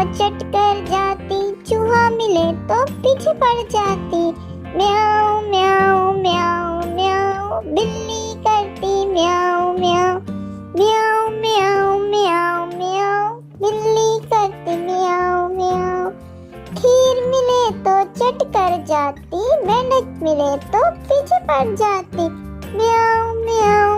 चट कर जाती, चूहा मिले तो पीछे पड़ जाती। म्याऊ म्याऊ म्याऊ म्याऊ, बिल्ली करती म्याऊ म्याऊ। म्याऊ म्याऊ म्याऊ म्याऊ, बिल्ली करती म्याऊ म्याऊ। खीर मिले तो चट कर जाती, मेंढक मिले तो पीछे पड़ जाती। म्याऊ म्याऊ